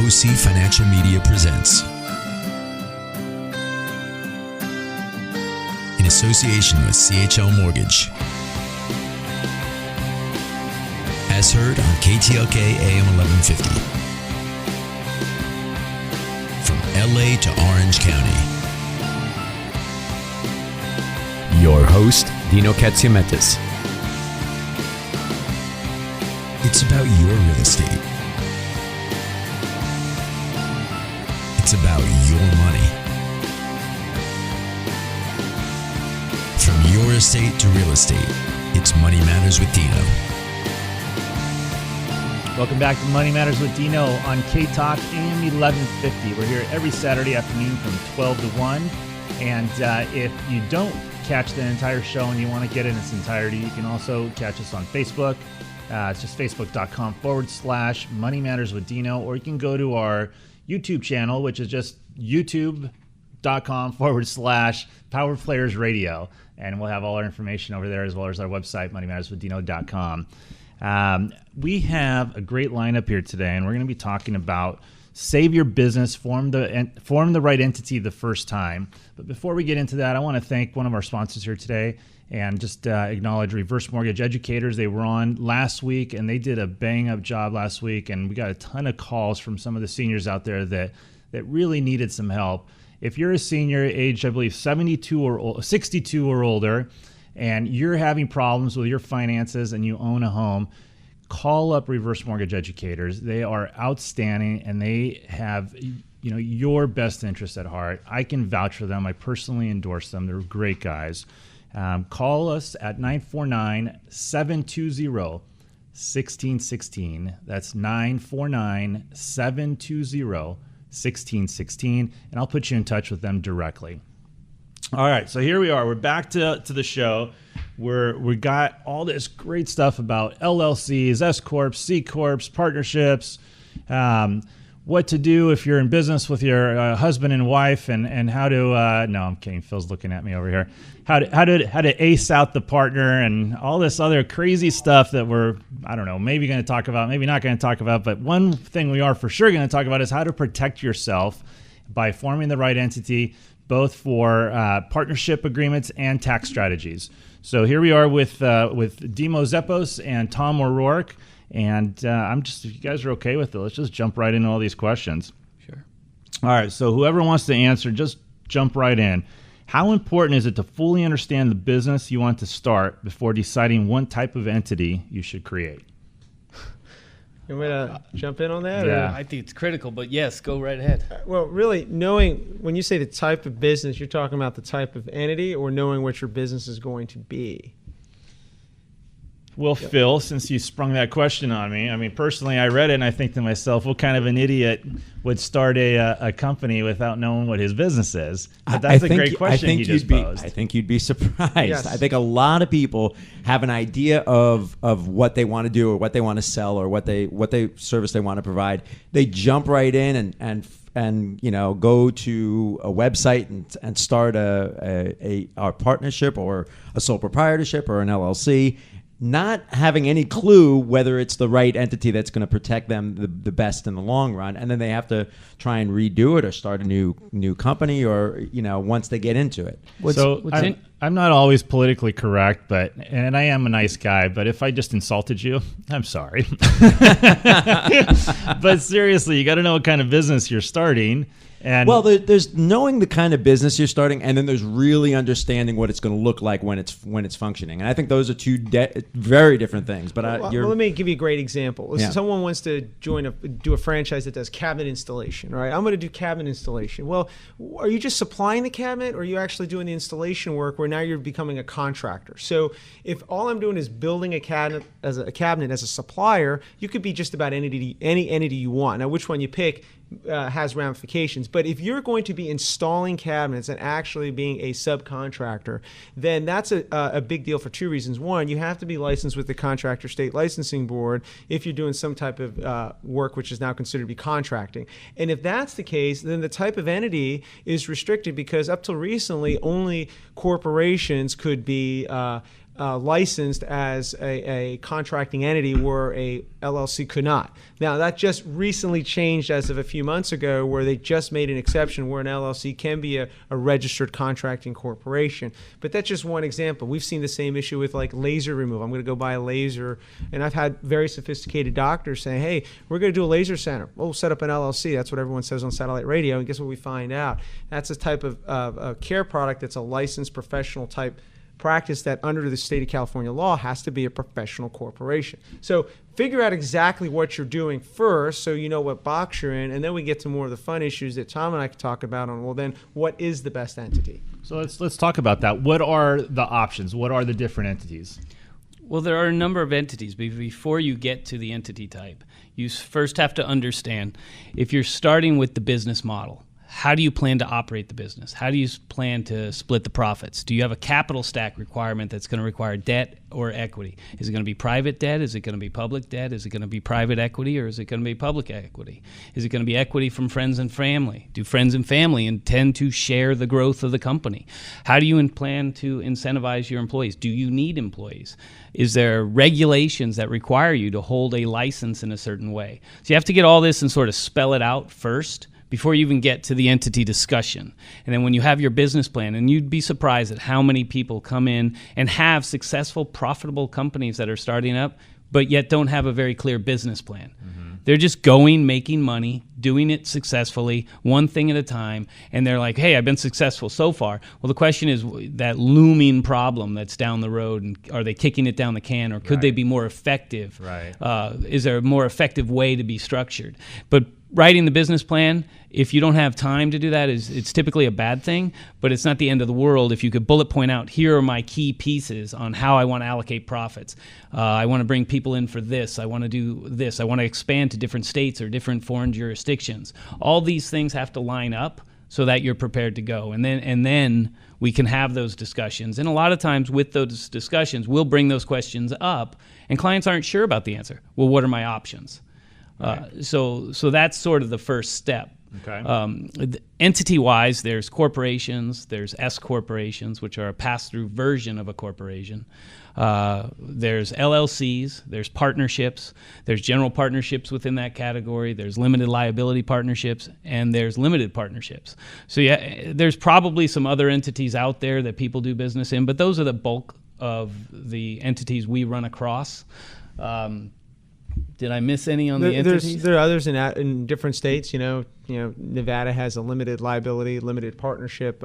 OC Financial Media presents, in association with CHL Mortgage, as heard on KTLK AM1150, from LA to Orange County. Your host, Dino Katsiametis. It's about your real estate. It's about your money. From your estate to real estate, it's Money Matters with Dino. Welcome back to Money Matters with Dino on K-Talk AM1150. We're here every Saturday afternoon from 12 to 1. And if you don't catch the entire show and you want to get it in its entirety, you can also catch us on Facebook. It's just facebook.com/Money Matters with Dino, or you can go to our YouTube channel, which is just youtube.com/Power Players Radio. And we'll have all our information over there, as well as our website, moneymatterswithdino.com. We have a great lineup here today, and we're going to be talking about save your business, form the right entity the first time. But before we get into that, I want to thank one of our sponsors here today and just acknowledge Reverse Mortgage Educators. They were on last week, and they did a bang-up job last week, and we got a ton of calls from some of the seniors out there that really needed some help. If you're a senior aged, I believe, 62 or older, and you're having problems with your finances and you own a home, call up Reverse Mortgage Educators. They are outstanding, and they have your best interest at heart. I can vouch for them. I personally endorse them. They're great guys. Call us at 949-720-1616. That's 949-720-1616, and I'll put you in touch with them directly. All right, so here we are. We're back to the show. We got all this great stuff about LLCs, S Corps, C Corps, partnerships, what to do if you're in business with your husband and wife, and how to. No, I'm kidding. Phil's looking at me over here. How to ace out the partner, and all this other crazy stuff that we're, I don't know, maybe going to talk about, maybe not going to talk about. But one thing we are for sure going to talk about is how to protect yourself by forming the right entity, both for partnership agreements and tax strategies. So here we are with Demo Zeppos and Tom O'Rourke, and if you guys are okay with it, let's just jump right into all these questions. Sure. All right, so whoever wants to answer, just jump right in. How important is it to fully understand the business you want to start before deciding what type of entity you should create? You want me to jump in on that? Yeah. I think it's critical, but yes, go right ahead. Well, really, when you say the type of business, you're talking about the type of entity or knowing what your business is going to be? Well, yep. Phil, since you sprung that question on me, I mean, personally, I read it and I think to myself, what kind of an idiot would start a company without knowing what his business is? But that's a great question he just posed. I think you'd be surprised. Yes. I think a lot of people have an idea of what they want to do or what they want to sell or what service they want to provide. They jump right in and go to a website and start a partnership or a sole proprietorship or an LLC, not having any clue whether it's the right entity that's going to protect them the best in the long run, and then they have to try and redo it or start a new company, or once they get into it. I'm not always politically correct, and I am a nice guy, but if I just insulted you, I'm sorry. But seriously, you got to know what kind of business you're starting. And well, there's knowing the kind of business you're starting, and then there's really understanding what it's going to look like when it's functioning. And I think those are two very different things. But let me give you a great example. Yeah. Someone wants to do a franchise that does cabinet installation, right? I'm going to do cabinet installation. Well, are you just supplying the cabinet, or are you actually doing the installation work where now you're becoming a contractor? So if all I'm doing is building a cabinet as a supplier, you could be just about any entity you want. Now, which one you pick has ramifications. But if you're going to be installing cabinets and actually being a subcontractor, then that's a big deal for two reasons. One, you have to be licensed with the Contractor State Licensing Board if you're doing some type of work which is now considered to be contracting. And if that's the case, then the type of entity is restricted, because up till recently, only corporations could be licensed as a contracting entity where a LLC could not. Now, that just recently changed as of a few months ago, where they just made an exception where an LLC can be a registered contracting corporation. But that's just one example. We've seen the same issue with like laser removal. I'm going to go buy a laser, and I've had very sophisticated doctors say, hey, we're going to do a laser center. We'll set up an LLC. That's what everyone says on satellite radio. And guess what we find out? That's a type of care product that's a licensed professional type practice that under the state of California law has to be a professional corporation. So figure out exactly what you're doing first so you know what box you're in, and then we get to more of the fun issues that Tom and I can talk about on, well, then what is the best entity? So let's talk about that. What are the options? What are the different entities? Well, there are a number of entities, but before you get to the entity type, you first have to understand if you're starting with the business model. How do you plan to operate the business? How do you plan to split the profits? Do you have a capital stack requirement that's going to require debt or equity? Is it going to be private debt? Is it going to be public debt? Is it going to be private equity, or is it going to be public equity? Is it going to be equity from friends and family? Do friends and family intend to share the growth of the company? How do you plan to incentivize your employees? Do you need employees? Is there regulations that require you to hold a license in a certain way? So you have to get all this and sort of spell it out first before you even get to the entity discussion. And then when you have your business plan, and you'd be surprised at how many people come in and have successful, profitable companies that are starting up, but yet don't have a very clear business plan. They're just going, making money, doing it successfully, one thing at a time, and they're like, hey, I've been successful so far. Well, the question is that looming problem that's down the road, and are they kicking it down the can, or could they be more effective? Is there a more effective way to be structured? But writing the business plan, if you don't have time to do that, it's typically a bad thing, but it's not the end of the world if you could bullet point out, here are my key pieces on how I want to allocate profits. I want to bring people in for this. I want to do this. I want to expand to different states or different foreign jurisdictions. All these things have to line up so that you're prepared to go. And then we can have those discussions. And a lot of times with those discussions, we'll bring those questions up, and clients aren't sure about the answer. Well, what are my options? So that's sort of the first step. Entity-wise, there's corporations, there's S corporations, which are a pass-through version of a corporation. There's LLCs, there's partnerships, there's general partnerships within that category, there's limited liability partnerships, and there's limited partnerships. So yeah, there's probably some other entities out there that people do business in, but those are the bulk of the entities we run across. Did I miss any on the entities? There are others in different states. Nevada has a limited liability, limited partnership.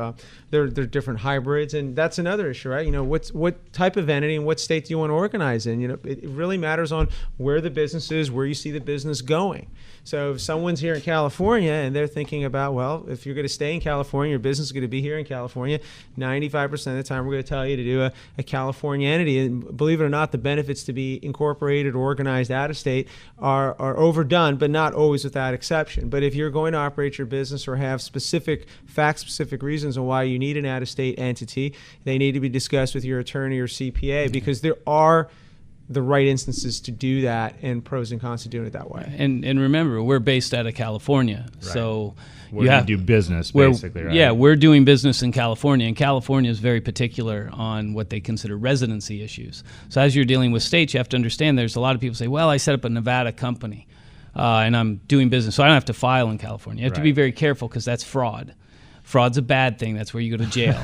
There are different hybrids, and that's another issue, right? What type of entity and what state do you want to organize in? It really matters on where the business is, where you see the business going. So if someone's here in California and they're thinking about, well, if you're going to stay in California, your business is going to be here in California, 95% of the time we're going to tell you to do a California entity. And believe it or not, the benefits to be incorporated or organized out of state are overdone, but not always without exception. But if you're going to operate your business or have fact-specific reasons on why you need an out-of-state entity, they need to be discussed with your attorney or CPA, because there are the right instances to do that and pros and cons to doing it that way. And remember, we're based out of California, so you have to do business, basically, right? Yeah, we're doing business in California, and California is very particular on what they consider residency issues. So as you're dealing with states, you have to understand there's a lot of people say, well, I set up a Nevada company, and I'm doing business, so I don't have to file in California. You have to be very careful, because that's fraud. Fraud's a bad thing. That's where you go to jail.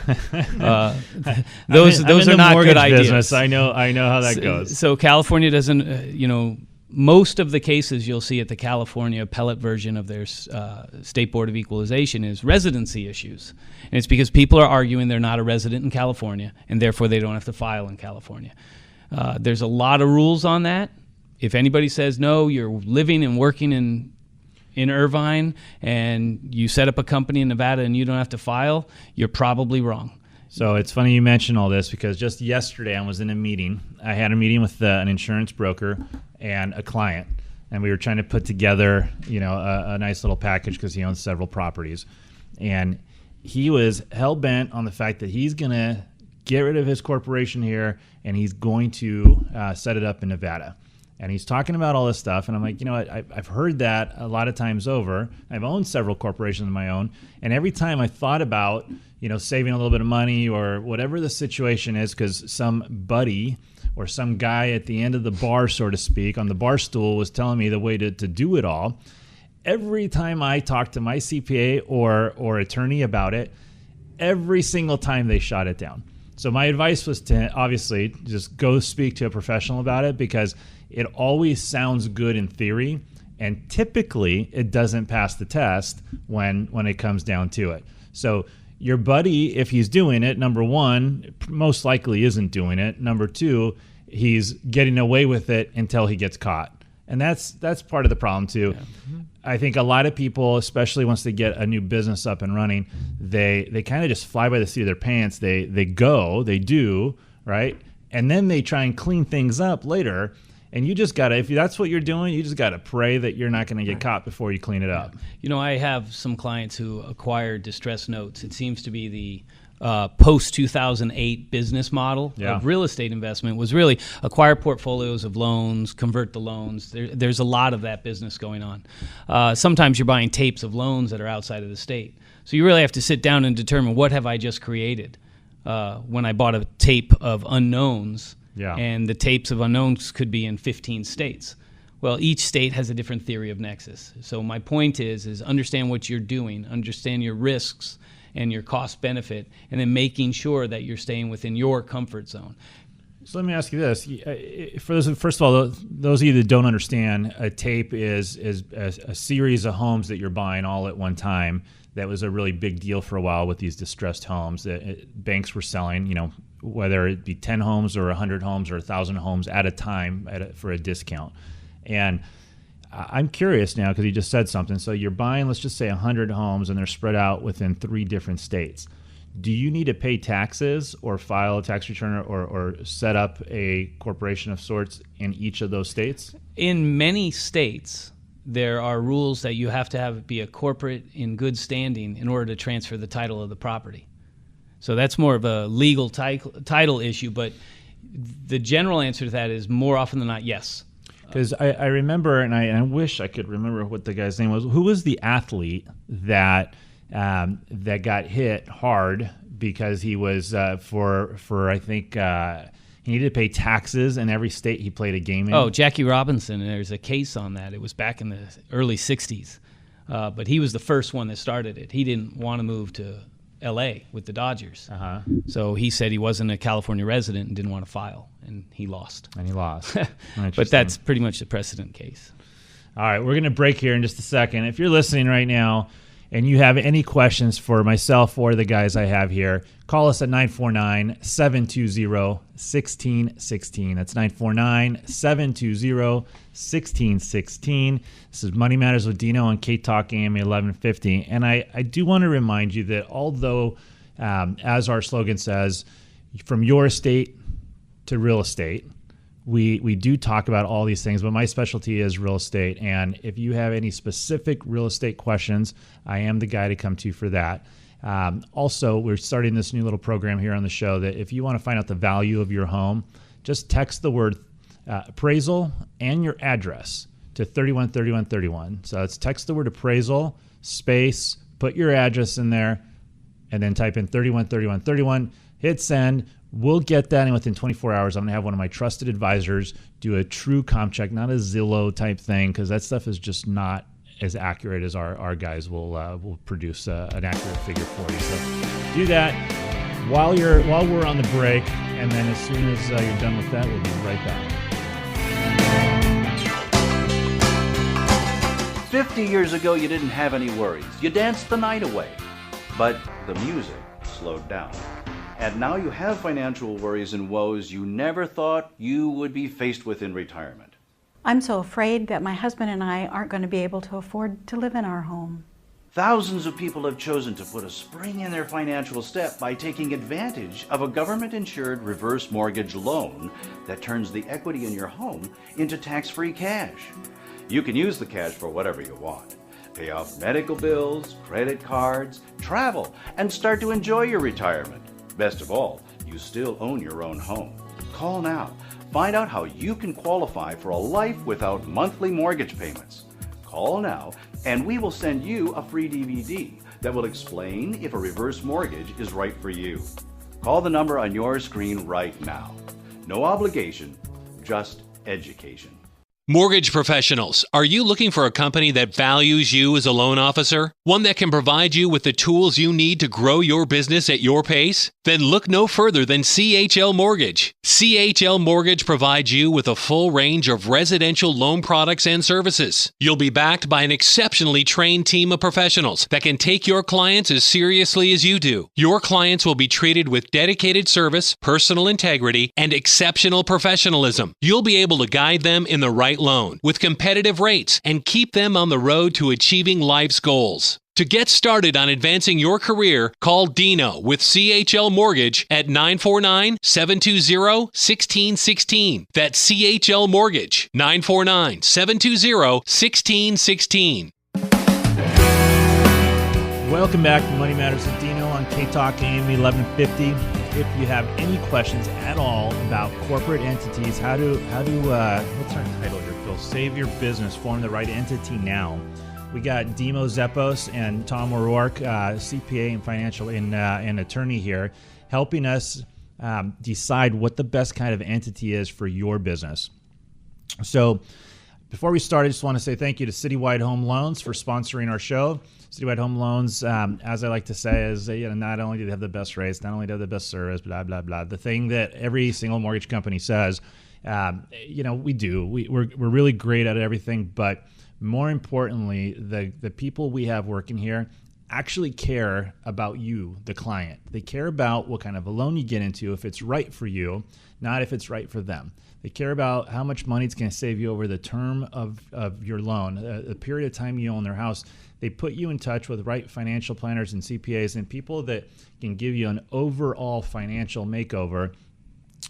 Those are not good ideas. Business. I know how that goes. So California doesn't, most of the cases you'll see at the California appellate version of their State Board of Equalization is residency issues. And it's because people are arguing they're not a resident in California, and therefore they don't have to file in California. There's a lot of rules on that. If anybody says, no, you're living and working in Irvine and you set up a company in Nevada and you don't have to file, you're probably wrong. So it's funny you mention all this, because just yesterday I was in a meeting. I had a meeting with an insurance broker and a client, and we were trying to put together a nice little package, because he owns several properties. And he was hell-bent on the fact that he's going to get rid of his corporation here and he's going to set it up in Nevada. And he's talking about all this stuff. And I'm like, you know what? I've heard that a lot of times over. I've owned several corporations of my own. And every time I thought about, saving a little bit of money or whatever the situation is, because some buddy or some guy at the end of the bar, so to speak, on the bar stool was telling me the way to do it all. Every time I talked to my CPA or attorney about it, every single time they shot it down. So my advice was to obviously just go speak to a professional about it, because it always sounds good in theory, and typically it doesn't pass the test when it comes down to it. So your buddy, if he's doing it, number one, most likely isn't doing it. Number two, he's getting away with it until he gets caught. And that's part of the problem too. Yeah. I think a lot of people, especially once they get a new business up and running, they kind of just fly by the seat of their pants. They do, right? And then they try and clean things up later. And you just gotta, if that's what you're doing, you just gotta pray that you're not gonna get caught before you clean it up. I have some clients who acquire distressed notes. It seems to be the post-2008 business model of real estate investment was really acquire portfolios of loans, convert the loans. There's a lot of that business going on. Sometimes you're buying tapes of loans that are outside of the state. So you really have to sit down and determine, what have I just created? When I bought a tape of unknowns, and the tapes of unknowns could be in 15 states. Well, each state has a different theory of nexus. So my point is understand what you're doing, understand your risks and your cost benefit, and then making sure that you're staying within your comfort zone. So let me ask you this. For those, first of all, those of you that don't understand, a tape is a series of homes that you're buying all at one time. That was a really big deal for a while with these distressed homes that banks were selling, whether it be 10 homes or 100 homes or 1,000 homes at a time for a discount. And I'm curious now, because you just said something. So you're buying, let's just say 100 homes, and they're spread out within 3 different states. Do you need to pay taxes or file a tax return or set up a corporation of sorts in each of those states? In many states, there are rules that you have to be a corporate in good standing in order to transfer the title of the property. So that's more of a legal title issue, but the general answer to that is more often than not, yes. Because I remember, and I wish I could remember what the guy's name was. Who was the athlete that got hit hard because he was for I think he needed to pay taxes in every state he played a game in? Oh, Jackie Robinson. There's a case on that. It was back in the early 60s. But he was the first one that started it. He didn't want to move to L.A. with the Dodgers. So he said he wasn't a California resident and didn't want to file, and he lost. But that's pretty much the precedent case. All right, we're going to break here in just a second. If you're listening right now and you have any questions for myself or the guys I have here, call us at 949-720-1616. That's 949-720-1616. This is Money Matters with Dino on K-Talk AM 1150. And I do want to remind you that although, as our slogan says, from your estate to real estate, we do talk about all these things, but my specialty is real estate. And if you have any specific real estate questions, I am the guy to come to for that. Also, we're starting this new little program here on the show that if you want to find out the value of your home, just text the word appraisal and your address to 313131. So it's text the word appraisal, space, put your address in there, and then type in 313131, hit send. We'll get that in within 24 hours. I'm going to have one of my trusted advisors do a true comp check, not a Zillow type thing, because that stuff is just not as accurate as our guys will produce an accurate figure for you. So do that while we're on the break, and then as soon as you're done with that, we'll be right back. 50 years ago, you didn't have any worries. You danced the night away, but the music slowed down. And now you have financial worries and woes you never thought you would be faced with in retirement. I'm so afraid that my husband and I aren't going to be able to afford to live in our home. Thousands of people have chosen to put a spring in their financial step by taking advantage of a government-insured reverse mortgage loan that turns the equity in your home into tax-free cash. You can use the cash for whatever you want. Pay off medical bills, credit cards, travel, and start to enjoy your retirement. Best of all, you still own your own home. Call now, Find out how you can qualify for a life without monthly mortgage payments. Call now and we will send you a free DVD that will explain if a reverse mortgage is right for you. Call the number on your screen right now. No obligation, just education. Mortgage professionals, are you looking for a company that values you as a loan officer? One that can provide you with the tools you need to grow your business at your pace? Then look no further than CHL Mortgage. CHL Mortgage provides you with a full range of residential loan products and services. You'll be backed by an exceptionally trained team of professionals that can take your clients as seriously as you do. Your clients will be treated with dedicated service, personal integrity, and exceptional professionalism. You'll be able to guide them in the right loan with competitive rates and keep them on the road to achieving life's goals. To get started on advancing your career, call Dino with CHL Mortgage at 949-720-1616. That's CHL Mortgage, 949-720-1616. Welcome back to Money Matters with Dino on K-Talk AM1150. If you have any questions at all about corporate entities, how to what's our title here, Phil? Save your business, form the right entity now. We got Demo Zeppos and Tom O'Rourke, CPA and financial and attorney here, helping us decide what the best kind of entity is for your business. So before we start, I just want to say thank you to Citywide Home Loans for sponsoring our show. Citywide Home Loans, as I like to say, is not only do they have the best rates, not only do they have the best service, blah, blah, blah. The thing that every single mortgage company says, we do. We're really great at everything, but more importantly, the people we have working here actually care about you, the client. They care about what kind of a loan you get into, if it's right for you, not if it's right for them. They care about how much money it's going to save you over the term of your loan, the period of time you own their house. They put you in touch with right financial planners and CPAs and people that can give you an overall financial makeover,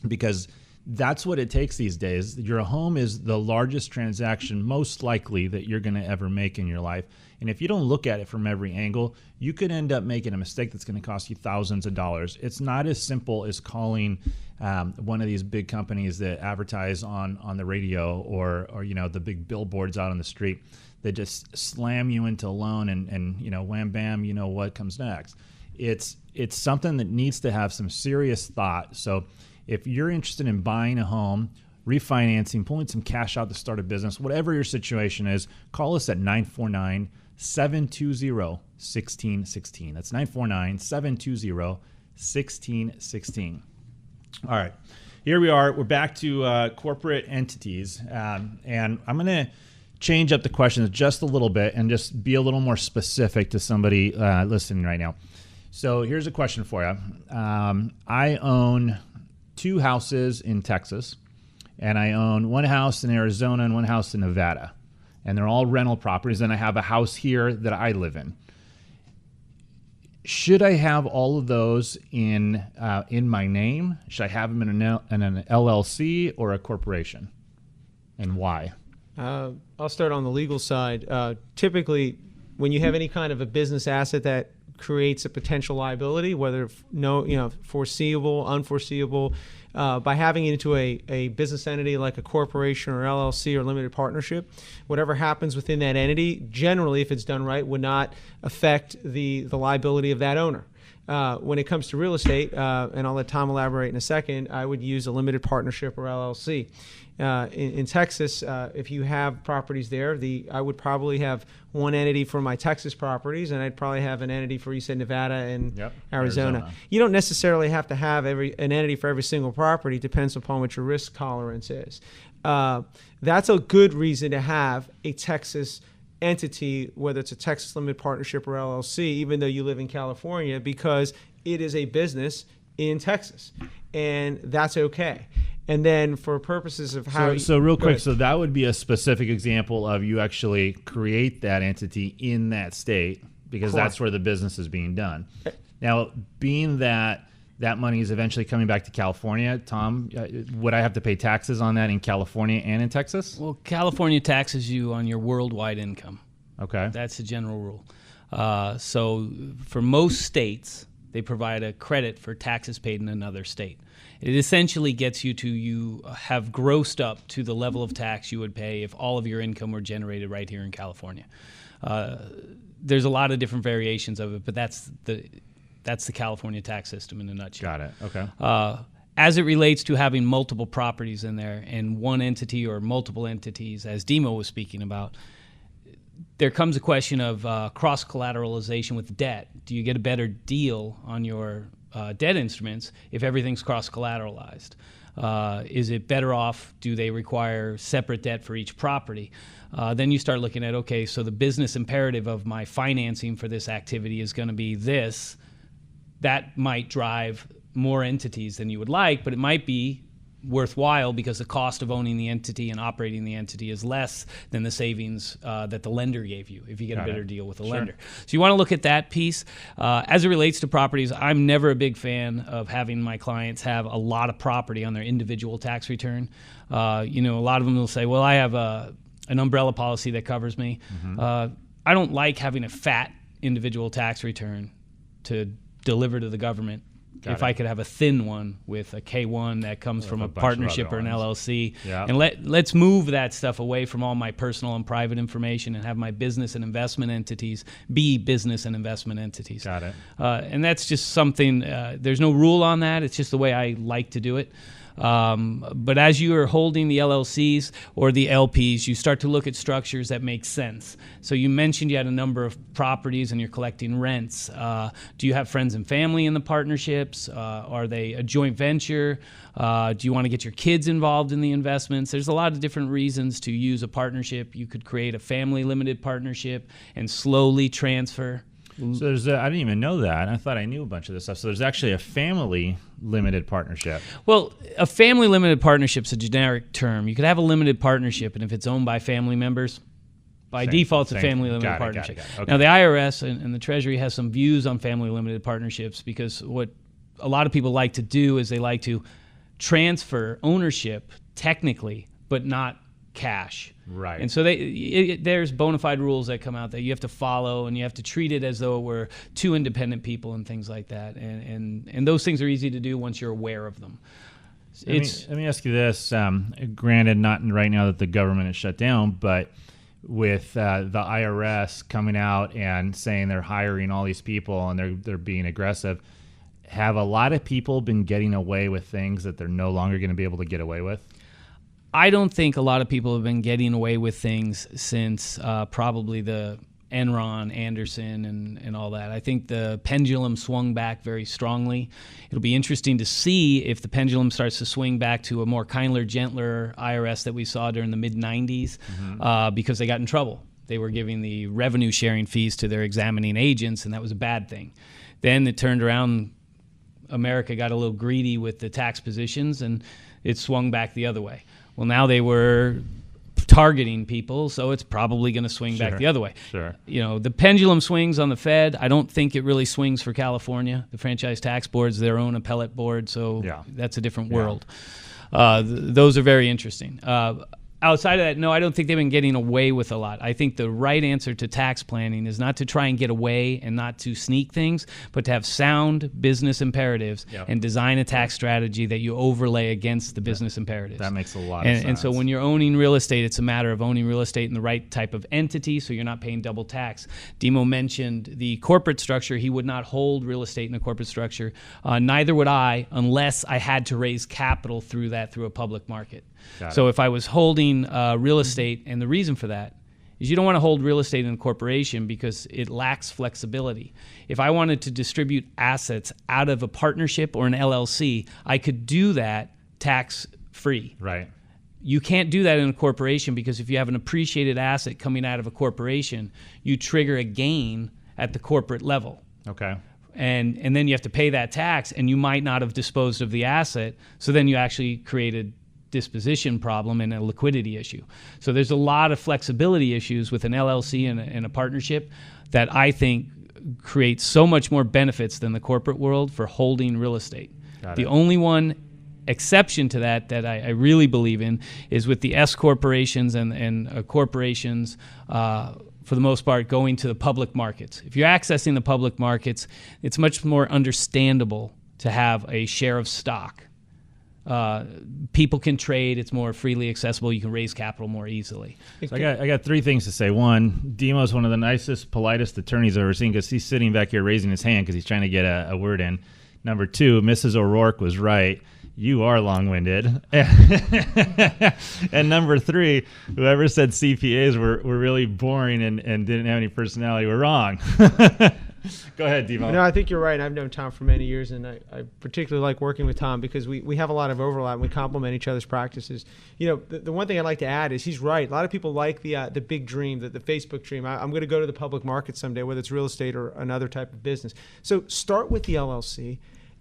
because that's what it takes these days. Your home is the largest transaction most likely that you're going to ever make in your life. And if you don't look at it from every angle, you could end up making a mistake that's going to cost you thousands of dollars. It's not as simple as calling one of these big companies that advertise on the radio or the big billboards out on the street that just slam you into a loan and wham bam, what comes next. It's something that needs to have some serious thought. So if you're interested in buying a home, refinancing, pulling some cash out to start a business, whatever your situation is, call us at 949-720-1616. That's 949-720-1616. All right, here we are. We're back to corporate entities, and I'm going to change up the questions just a little bit and just be a little more specific to somebody listening right now. So here's a question for you. I own 2 houses in Texas, and I own 1 house in Arizona and 1 house in Nevada, and they're all rental properties, and I have a house here that I live in. Should I have all of those in my name? Should I have them in an LLC or a corporation, and why? I'll start on the legal side. Typically, when you have any kind of a business asset that creates a potential liability, whether foreseeable, unforeseeable, by having it into a business entity like a corporation or LLC or limited partnership, whatever happens within that entity, generally, if it's done right, would not affect the liability of that owner. When it comes to real estate, and I'll let Tom elaborate in a second, I would use a limited partnership or LLC. In Texas, if you have properties there, I would probably have one entity for my Texas properties, and I'd probably have an entity for, you said, Nevada and Arizona. You don't necessarily have to have an entity for every single property. It depends upon what your risk tolerance is. That's a good reason to have a Texas entity, whether it's a Texas limited partnership or LLC, even though you live in California, because it is a business in Texas, and that's okay. And then for purposes of how... So real quick, so that would be a specific example of you actually create that entity in that state, because that's where the business is being done. Now, being that money is eventually coming back to California, Tom, would I have to pay taxes on that in California and in Texas? Well, California taxes you on your worldwide income. Okay. That's the general rule. So for most states, they provide a credit for taxes paid in another state. It essentially gets you to you have grossed up to the level of tax you would pay if all of your income were generated right here in California. There's a lot of different variations of it, but that's the California tax system in a nutshell. Got it. Okay. As it relates to having multiple properties in there and one entity or multiple entities, as Demo was speaking about, there comes a question of cross-collateralization with debt. Do you get a better deal on your debt instruments if everything's cross-collateralized? Is it better off? Do they require separate debt for each property? Then you start looking at, okay, so the business imperative of my financing for this activity is going to be this. That might drive more entities than you would like, but it might be worthwhile because the cost of owning the entity and operating the entity is less than the savings that the lender gave you if you get a better deal with the lender. So you want to look at that piece. As it relates to properties, I'm never a big fan of having my clients have a lot of property on their individual tax return. A lot of them will say, well, I have an umbrella policy that covers me. I don't like having a fat individual tax return to deliver to the government. I could have a thin one with a K1 that comes from a partnership or an LLC. Yeah. And let's move that stuff away from all my personal and private information and have my business and investment entities be business and investment entities. Got it. And that's just something, there's no rule on that. It's just the way I like to do it. But as you are holding the LLCs or the LPs, you start to look at structures that make sense. So you mentioned you had a number of properties and you're collecting rents. Do you have friends and family in the partnerships? Are they a joint venture? Do you want to get your kids involved in the investments? There's a lot of different reasons to use a partnership. You could create a family limited partnership and slowly transfer. So I didn't even know that. I thought I knew a bunch of this stuff. So there's actually a family limited partnership. Well, a family limited partnership is a generic term. You could have a limited partnership, and if it's owned by family members, by default, it's a family limited partnership. Got it. Okay. Now, the IRS and the Treasury has some views on family limited partnerships because what a lot of people like to do is they like to transfer ownership technically, but not cash. Right. And so there's bona fide rules that come out that you have to follow, and you have to treat it as though it were two independent people and things like that. And those things are easy to do once you're aware of them. Let me ask you this. Granted, not right now that the government is shut down, but with the IRS coming out and saying they're hiring all these people and they're being aggressive, have a lot of people been getting away with things that they're no longer going to be able to get away with? I don't think a lot of people have been getting away with things since probably the Enron, Anderson, and all that. I think the pendulum swung back very strongly. It'll be interesting to see if the pendulum starts to swing back to a more kinder, gentler IRS that we saw during the mid-'90s because they got in trouble. They were giving the revenue sharing fees to their examining agents, and that was a bad thing. Then it turned around, America got a little greedy with the tax positions, and it swung back the other way. Well, now they were targeting people, so it's probably going to swing back the other way. Sure. The pendulum swings on the Fed. I don't think it really swings for California. The franchise tax board's their own appellate board, so that's a different world. Those are very interesting. Outside of that, no, I don't think they've been getting away with a lot. I think the right answer to tax planning is not to try and get away and not to sneak things, but to have sound business imperatives and design a tax strategy that you overlay against the business imperatives. That makes a lot of sense. And so when you're owning real estate, it's a matter of owning real estate in the right type of entity so you're not paying double tax. Demo mentioned the corporate structure. He would not hold real estate in a corporate structure. Neither would I unless I had to raise capital through a public market. So if I was holding real estate, and the reason for that is you don't want to hold real estate in a corporation because it lacks flexibility. If I wanted to distribute assets out of a partnership or an LLC, I could do that tax-free. Right. You can't do that in a corporation because if you have an appreciated asset coming out of a corporation, you trigger a gain at the corporate level. Okay. And then you have to pay that tax, and you might not have disposed of the asset, so then you actually created disposition problem and a liquidity issue. So there's a lot of flexibility issues with an LLC and a partnership that I think create so much more benefits than the corporate world for holding real estate. The only one exception to that I really believe in is with the S corporations and corporations, for the most part, going to the public markets. If you're accessing the public markets, it's much more understandable to have a share of stock. People can trade. It's more freely accessible. You can raise capital more easily. So I got three things to say. One, Demo is one of the nicest, politest attorneys I've ever seen because he's sitting back here raising his hand because he's trying to get a word in. Number two, Mrs. O'Rourke was right. You are long-winded. And number three, whoever said CPAs were really boring and didn't have any personality were wrong. Go ahead, Demo. No, I think you're right. I've known Tom for many years, and I particularly like working with Tom because we have a lot of overlap and we complement each other's practices. The one thing I'd like to add is he's right. A lot of people like the big dream, the Facebook dream. I'm going to go to the public market someday, whether it's real estate or another type of business. So start with the LLC.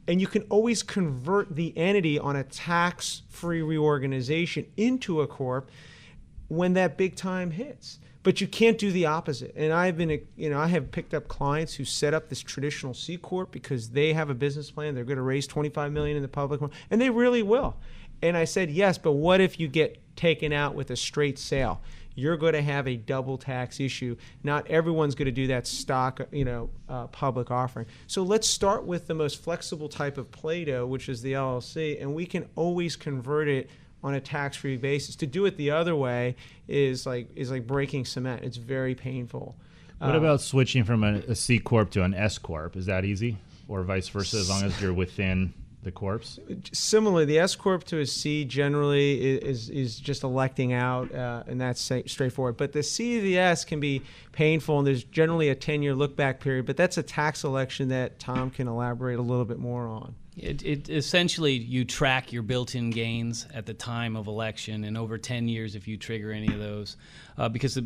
And you can always convert the entity on a tax-free reorganization into a corp when that big time hits. But you can't do the opposite. And I have picked up clients who set up this traditional C corp because they have a business plan. They're going to raise $25 million in the public market, and they really will. And I said, yes, but what if you get taken out with a straight sale? You're going to have a double tax issue. Not everyone's going to do that stock, public offering. So let's start with the most flexible type of Play-Doh, which is the LLC, and we can always convert it on a tax-free basis. To do it the other way is like breaking cement. It's very painful. What about switching from a C corp to an S corp? Is that easy, or vice versa, as long as you're within the corps? Similarly, the S corp to a C generally is just electing out, and that's straightforward. But the C to the S can be painful, and there's generally a 10-year look-back period. But that's a tax election that Tom can elaborate a little bit more on. It essentially, you track your built-in gains at the time of election, and over 10 years if you trigger any of those. Because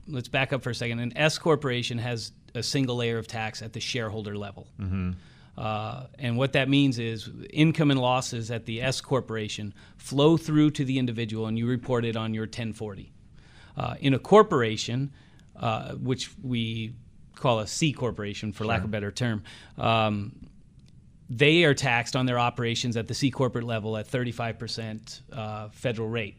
let's back up for a second. An S corporation has a single layer of tax at the shareholder level. Mm-hmm. And what that means is income and losses at the S corporation flow through to the individual, and you report it on your 1040. In a corporation, which we call a C corporation for lack of a better term, they are taxed on their operations at the C corporate level at 35% federal rate.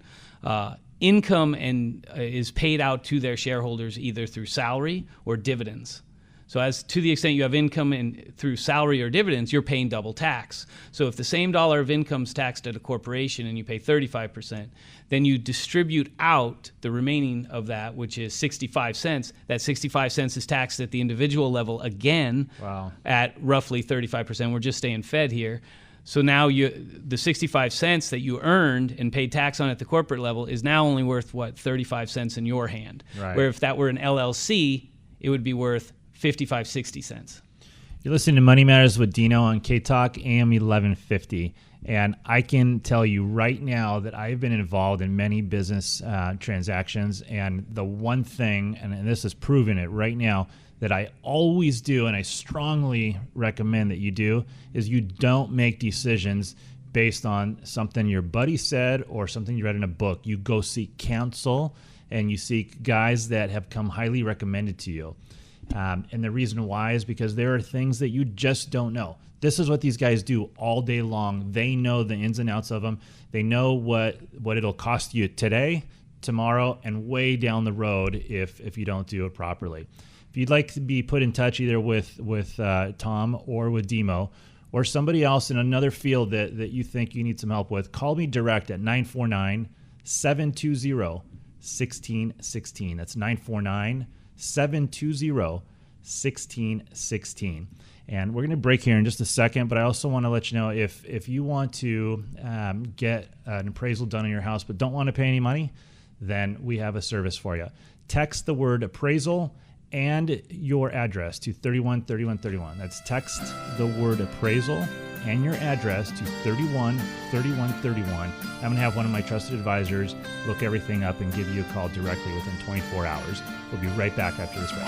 Income is paid out to their shareholders either through salary or dividends. So as to the extent you have income through salary or dividends, you're paying double tax. So if the same dollar of income is taxed at a corporation and you pay 35%, then you distribute out the remaining of that, which is 65 cents. That 65 cents is taxed at the individual level again at roughly 35%. We're just staying fed here. So now the 65 cents that you earned and paid tax on at the corporate level is now only worth, 35 cents in your hand. Right. Where if that were an LLC, it would be worth 55-60 cents. You're listening to Money Matters with Dino on KEIB AM1150, and I can tell you right now that I've been involved in many business transactions, and the one thing, and this is proven it right now, that I always do, and I strongly recommend that you do, is you don't make decisions based on something your buddy said or something you read in a book. You go seek counsel, and you seek guys that have come highly recommended to you. And the reason why is because there are things that you just don't know. This is what these guys do all day long. They know the ins and outs of them. They know what it'll cost you today, tomorrow, and way down the road if you don't do it properly. If you'd like to be put in touch either with Tom or with Demo or somebody else in another field that you think you need some help with, call me direct at 949-720-1616. That's 949-720-1616. And we're going to break here in just a second, but I also want to let you know if you want to get an appraisal done on your house but don't want to pay any money, then we have a service for you. Text the word appraisal and your address to 313131. That's text the word appraisal and your address to 313131. I'm going to have one of my trusted advisors look everything up and give you a call directly within 24 hours. We'll be right back after this break.